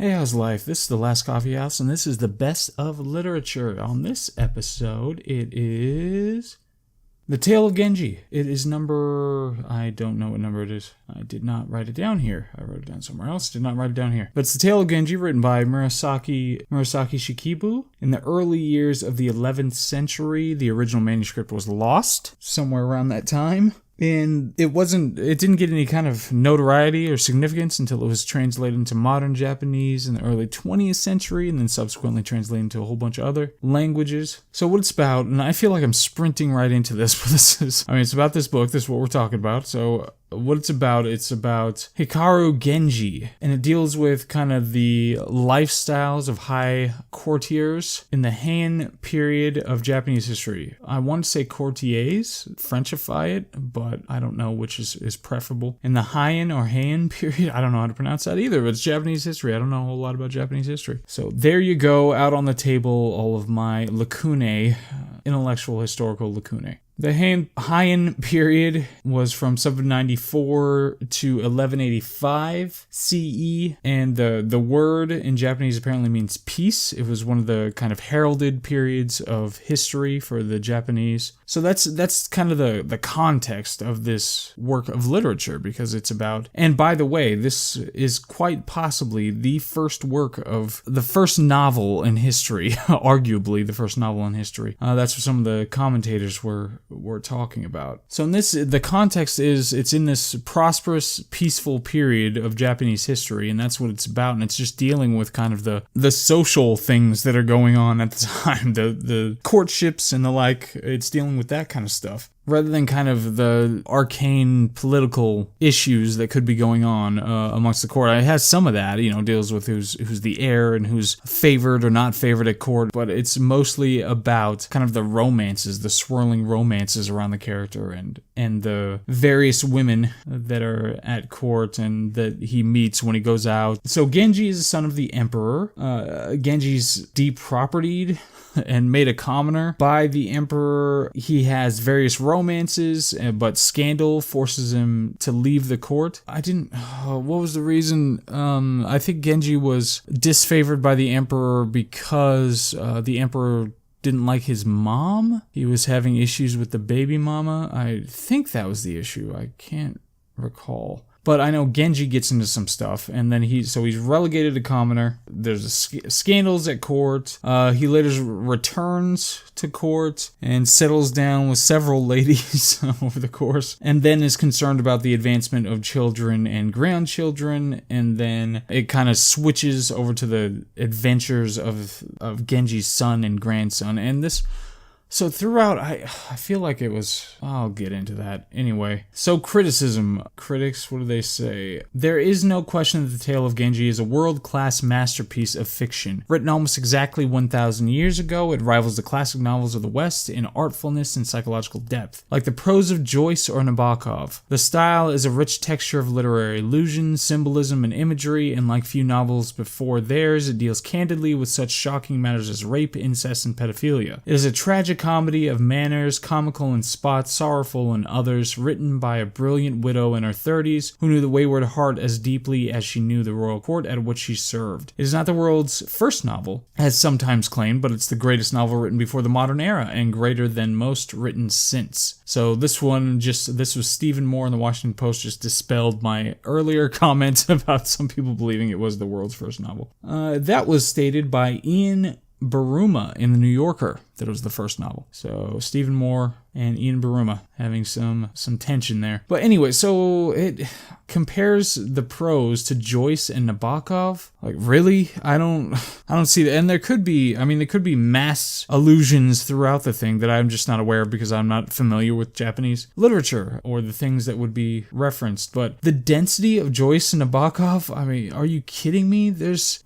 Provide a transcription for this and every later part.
Hey, how's life? This is The Last Coffee House, and this is the best of literature. On this episode, it is The Tale of Genji. It is I don't know what number it is. I did not write it down here. I wrote it down somewhere else. Did not write it down here. But it's The Tale of Genji, written by Murasaki Shikibu. In the early years of the 11th century, the original manuscript was lost somewhere around that time. And it didn't get any kind of notoriety or significance until it was translated into modern Japanese in the early 20th century, and then subsequently translated into a whole bunch of other languages. So what it's about, and I feel like I'm sprinting right into this, but it's about this book, this is what we're talking about. So what it's about Hikaru Genji, and it deals with kind of the lifestyles of high courtiers in the Han period of Japanese history. I want to say courtiers, Frenchify it, but I don't know which is preferable. In the Heian or Han period, I don't know how to pronounce that either, but it's Japanese history. I don't know a whole lot about Japanese history. So there you go, out on the table, all of my lacunae, intellectual historical lacunae. The Heian period was from 794 to 1185 CE, and the word in Japanese apparently means peace. It was one of the kind of heralded periods of history for the Japanese. So that's kind of the context of this work of literature, because it's about, and by the way, this is quite possibly the first novel in history, arguably the first novel in history. That's what some of the commentators were talking about. So in this, the context is it's in this prosperous, peaceful period of Japanese history, and that's what it's about, and it's just dealing with kind of the social things that are going on at the time, the courtships and the like. It's dealing with that kind of stuff, rather than kind of the arcane political issues that could be going on amongst the court. It has some of that, deals with who's the heir and who's favored or not favored at court, but it's mostly about kind of the romances, the swirling romances around the character and the various women that are at court and that he meets when he goes out. So Genji is the son of the emperor. Genji's depropertied and made a commoner by the emperor. He has various romances, but scandal forces him to leave the court. What was the reason? I think Genji was disfavored by the emperor because the emperor didn't like his mom. He was having issues with the baby mama. I think that was the issue. I can't recall. But I know Genji gets into some stuff, and then he's relegated to commoner. There's scandals at court. He later returns to court and settles down with several ladies over the course, and then is concerned about the advancement of children and grandchildren, and then it kind of switches over to the adventures of Genji's son and grandson, and this. So throughout, I feel like it was, I'll get into that anyway. So criticism. Critics, what do they say? There is no question that The Tale of Genji is a world-class masterpiece of fiction. Written almost exactly 1,000 years ago, it rivals the classic novels of the West in artfulness and psychological depth. Like the prose of Joyce or Nabokov, the style is a rich texture of literary illusion, symbolism, and imagery, and like few novels before theirs, it deals candidly with such shocking matters as rape, incest, and pedophilia. It is a tragic comedy of manners, comical in spots, sorrowful in others, written by a brilliant widow in her 30s who knew the wayward heart as deeply as she knew the royal court at which she served. It is not the world's first novel, as sometimes claimed, but it's the greatest novel written before the modern era, and greater than most written since. So this was Stephen Moore in the Washington Post, just dispelled my earlier comment about some people believing it was the world's first novel. That was stated by Ian Baruma in The New Yorker, that it was the first novel. So Stephen Moore and Ian Baruma having some tension there. But anyway, so it compares the prose to Joyce and Nabokov. Like, really? I don't see that. And there could be mass allusions throughout the thing that I'm just not aware of because I'm not familiar with Japanese literature or the things that would be referenced. But the density of Joyce and Nabokov, are you kidding me?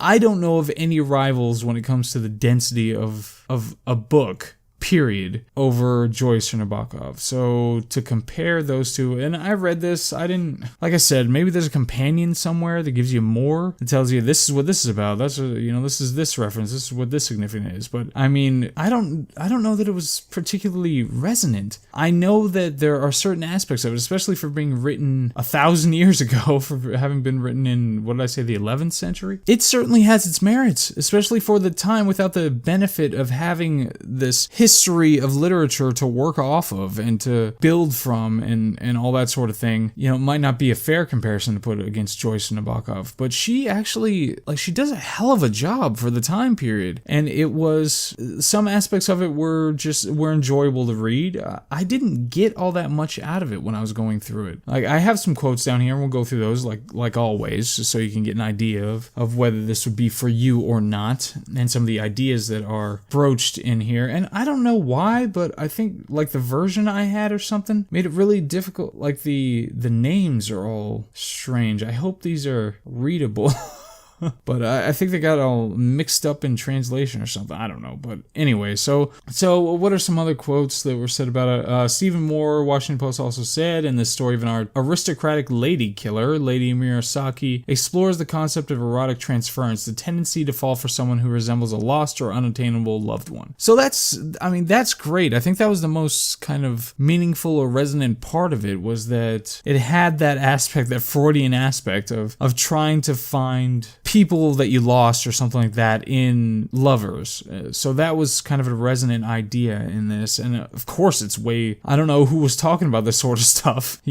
I don't know of any rivals when it comes to the density of a book, period over Joyce or Nabokov. So to compare those two, and I read this, I didn't, like I said, maybe there's a companion somewhere that gives you more, that tells you this is what this is about, that's this is this reference, this is what this significant is. But I mean, I don't know that it was particularly resonant. I know that there are certain aspects of it, especially for being written 1,000 years ago, for having been written in, what did I say, the 11th century. It certainly has its merits, especially for the time, without the benefit of having this history of literature to work off of and to build from and all that sort of thing. It might not be a fair comparison to put against Joyce and Nabokov, but she actually, she does a hell of a job for the time period. And it was, some aspects of it were enjoyable to read. I didn't get all that much out of it when I was going through it. I have some quotes down here, and we'll go through those like always, just so you can get an idea of whether this would be for you or not, and some of the ideas that are broached in here. And I don't know why, but I think the version I had or something made it really difficult. The names are all strange. I hope these are readable. But I think they got all mixed up in translation or something. I don't know. But anyway, so what are some other quotes that were said about it? Stephen Moore, Washington Post, also said, in this story of an aristocratic lady killer, Lady Murasaki explores the concept of erotic transference, the tendency to fall for someone who resembles a lost or unattainable loved one. So that's great. I think that was the most kind of meaningful or resonant part of it, was that it had that aspect, that Freudian aspect of trying to find people that you lost or something like that in lovers. So that was kind of a resonant idea in this. And of course it's I don't know who was talking about this sort of stuff,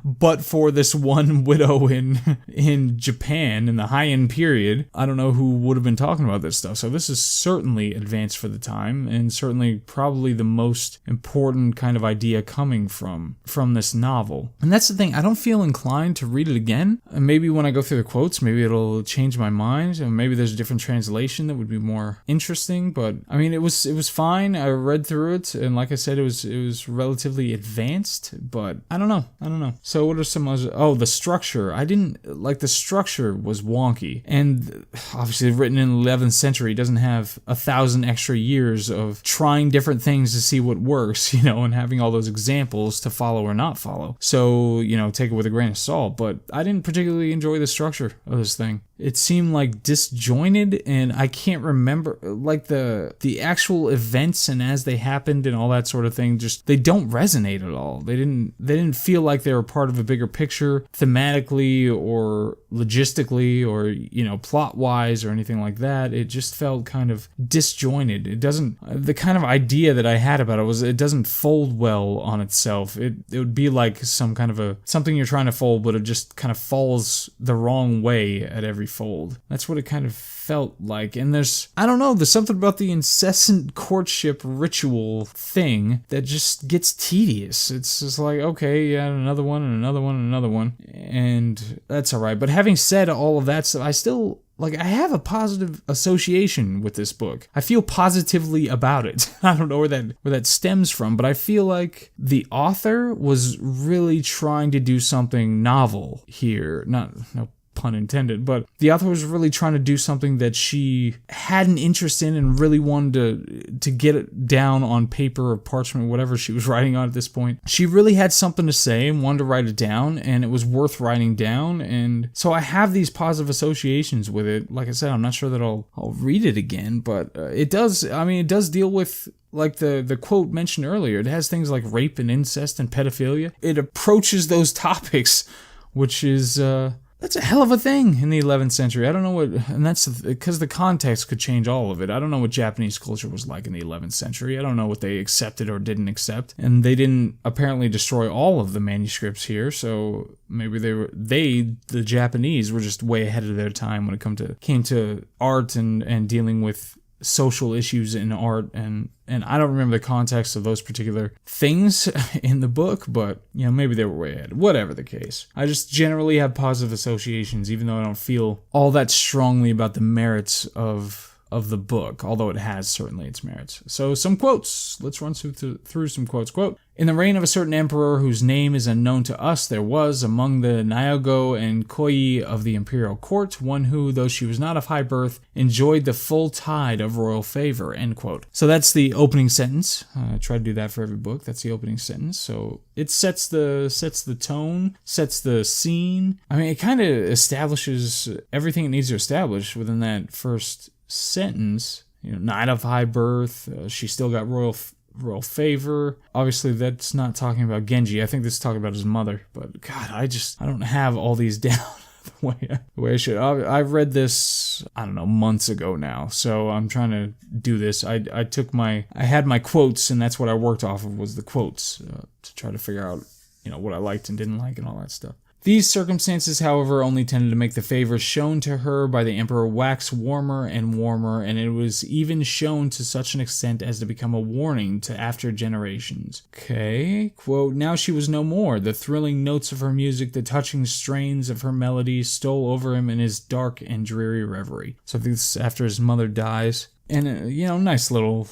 but for this one widow in Japan in the high-end period, I don't know who would have been talking about this stuff. So this is certainly advanced for the time, and certainly probably the most important kind of idea coming from this novel. And that's the thing, I don't feel inclined to read it again. And maybe when I go through the quotes, maybe it'll change my mind, and maybe there's a different translation that would be more interesting. But I mean, it was fine. I read through it, and like I said, it was relatively advanced, but I don't know. So what are some others? Oh, the structure. I didn't like, the structure was wonky, and obviously written in the 11th century, doesn't have 1,000 extra years of trying different things to see what works, and having all those examples to follow or not follow. So, take it with a grain of salt, but I didn't particularly enjoy the structure of this thing. It seemed disjointed, and I can't remember the actual events and as they happened and all that sort of thing. Just, they don't resonate at all. They didn't feel like they were part of a bigger picture thematically or logistically or plot wise or anything like that. It just felt kind of disjointed. It doesn't, the kind of idea that I had about it was, it doesn't fold well on itself. It would be like some kind of something you're trying to fold, but it just kind of falls the wrong way at every fold. That's what it kind of felt like. And there's something about the incessant courtship ritual thing that just gets tedious. It's just okay, yeah, another one and another one and another one, and that's all right. But having said all of that stuff, I still I have a positive association with this book. I feel positively about it. I don't know where that stems from, but I feel like the author was really trying to do something novel here. No pun intended, but the author was really trying to do something that she had an interest in and really wanted to get it down on paper or parchment, whatever she was writing on at this point. She really had something to say and wanted to write it down, and it was worth writing down, and so I have these positive associations with it. Like I said, I'm not sure that I'll read it again, but it does deal with the quote mentioned earlier. It has things like rape and incest and pedophilia. It approaches those topics, which is that's a hell of a thing in the 11th century. I don't know and that's because the context could change all of it. I don't know what Japanese culture was like in the 11th century. I don't know what they accepted or didn't accept. And they didn't apparently destroy all of the manuscripts here, so maybe the Japanese were just way ahead of their time when it came to art and dealing with social issues in art, and I don't remember the context of those particular things in the book, but maybe they were way ahead. Whatever the case, I just generally have positive associations, even though I don't feel all that strongly about the merits of of the book, although it has certainly its merits. So some quotes. Let's run through some quotes. Quote, "In the reign of a certain emperor whose name is unknown to us, there was, among the Nyogo and Koyi of the imperial court, one who, though she was not of high birth, enjoyed the full tide of royal favor," end quote. So that's the opening sentence. I try to do that for every book. That's the opening sentence. So it sets the tone, sets the scene. I mean, it kind of establishes everything it needs to establish within that first sentence. Not of high birth. She still got royal favor. Obviously, that's not talking about Genji. I think this is talking about his mother. But God, I don't have all these down the way I should. I've read this, I don't know, months ago now. So I'm trying to do this. I had my quotes, and that's what I worked off of, was the quotes, to try to figure out, what I liked and didn't like and all that stuff. These circumstances, however, only tended to make the favor shown to her by the emperor wax warmer and warmer, and it was even shown to such an extent as to become a warning to after generations. Okay, quote, "Now she was no more. The thrilling notes of her music, the touching strains of her melodies stole over him in his dark and dreary reverie." So I think this is after his mother dies. And, nice little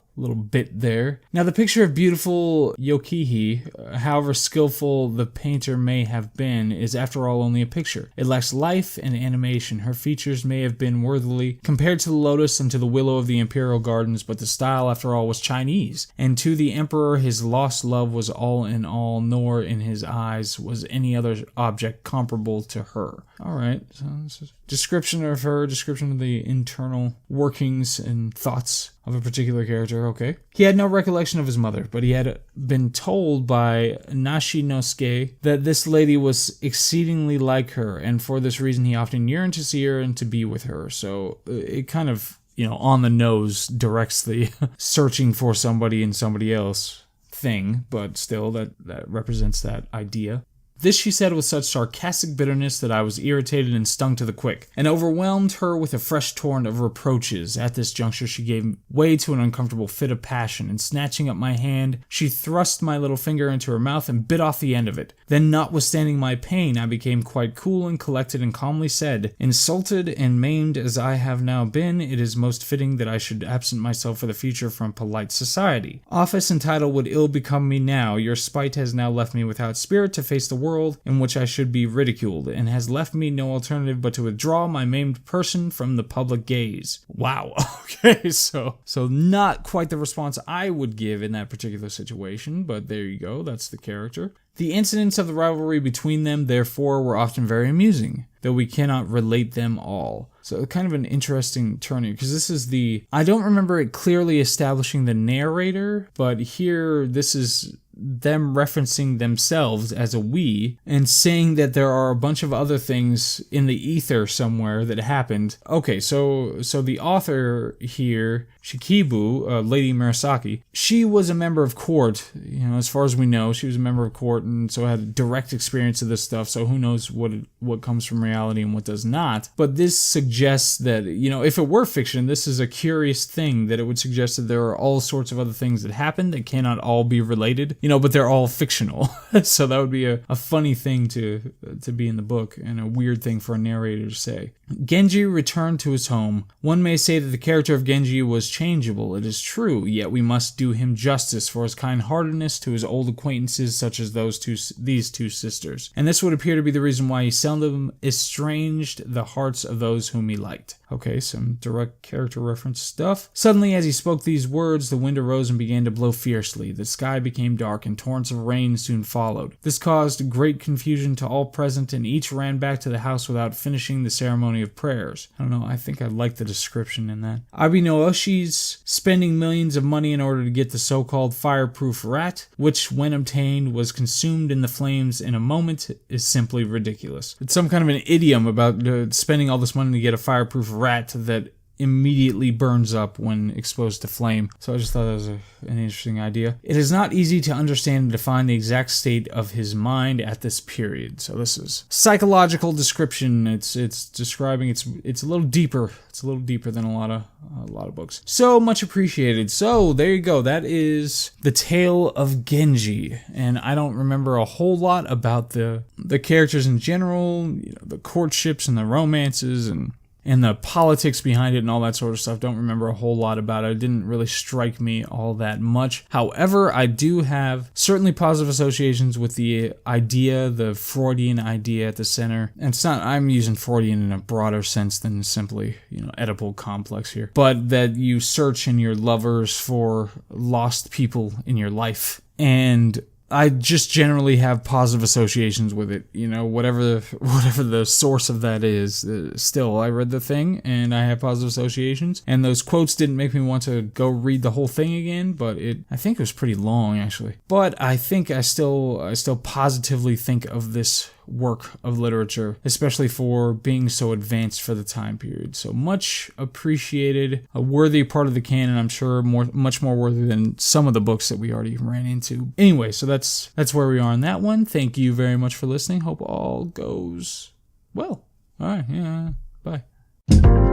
bit there. Now, the picture of beautiful Yokihi, however skillful the painter may have been, is after all only a picture. It lacks life and animation. Her features may have been worthily compared to the lotus and to the willow of the imperial gardens, but the style, after all, was Chinese. And to the emperor, his lost love was all in all, nor in his eyes was any other object comparable to her. All right, so this is description of her, description of the internal workings and thoughts of a particular character. Okay. He had no recollection of his mother, but he had been told by Nashinosuke that this lady was exceedingly like her, and for this reason he often yearned to see her and to be with her. So it kind of, on the nose directs the searching for somebody in somebody else thing, but still that represents that idea. This she said with such sarcastic bitterness that I was irritated and stung to the quick, and overwhelmed her with a fresh torrent of reproaches. At this juncture she gave way to an uncomfortable fit of passion, and snatching up my hand, she thrust my little finger into her mouth and bit off the end of it. Then, notwithstanding my pain, I became quite cool and collected and calmly said, "Insulted and maimed as I have now been, it is most fitting that I should absent myself for the future from polite society. Office and title would ill become me now. Your spite has now left me without spirit to face the world in which I should be ridiculed, and has left me no alternative but to withdraw my maimed person from the public gaze." Wow. Okay, so not quite the response I would give in that particular situation, but there you go, that's the character. The incidents of the rivalry between them, therefore, were often very amusing, though we cannot relate them all. So kind of an interesting turn here, because this is I don't remember it clearly establishing the narrator, but here this is them referencing themselves as a we, and saying that there are a bunch of other things in the ether somewhere that happened. Okay, so the author here, Shikibu, Lady Murasaki, she was a member of court, as far as we know, she was a member of court, and so had direct experience of this stuff, so who knows what comes from reality and what does not. But this suggests that, if it were fiction, this is a curious thing, that it would suggest that there are all sorts of other things that happen that cannot all be related, but they're all fictional. So that would be a funny thing to be in the book, and a weird thing for a narrator to say. Genji returned to his home. One may say that the character of Genji was changeable, it is true, yet we must do him justice for his kind-heartedness to his old acquaintances such as these two sisters. And this would appear to be the reason why he seldom estranged the hearts of those whom he liked. Okay, some direct character reference stuff. Suddenly, as he spoke these words, the wind arose and began to blow fiercely. The sky became dark, and torrents of rain soon followed. This caused great confusion to all present, and each ran back to the house without finishing the ceremony of prayers. I don't know, I think I like the description in that. Abinoshi's spending millions of money in order to get the so-called fireproof rat, which, when obtained, was consumed in the flames in a moment, is simply ridiculous. It's some kind of an idiom about spending all this money to get a fireproof rat that immediately burns up when exposed to flame. So I just thought that was an interesting idea. It is not easy to understand and define the exact state of his mind at this period. So this is psychological description. It's describing. It's a little deeper. It's a little deeper than a lot of books. So much appreciated. So there you go. That is the tale of Genji, and I don't remember a whole lot about the characters in general, the courtships and the romances and and the politics behind it and all that sort of stuff. Don't remember a whole lot about it. It didn't really strike me all that much. However, I do have certainly positive associations with the idea, the Freudian idea at the center. And it's not, I'm using Freudian in a broader sense than simply, Oedipal complex here, but that you search in your lovers for lost people in your life. And I just generally have positive associations with it, whatever the source of that is. Still, I read the thing and I have positive associations. And those quotes didn't make me want to go read the whole thing again, but I think it was pretty long actually. But I think I still positively think of this work of literature, especially for being so advanced for the time period. So much appreciated, a worthy part of the canon, I'm sure, much more worthy than some of the books that we already ran into. Anyway, so that's where we are on that one. Thank you very much for listening. Hope all goes well. All right, yeah, bye.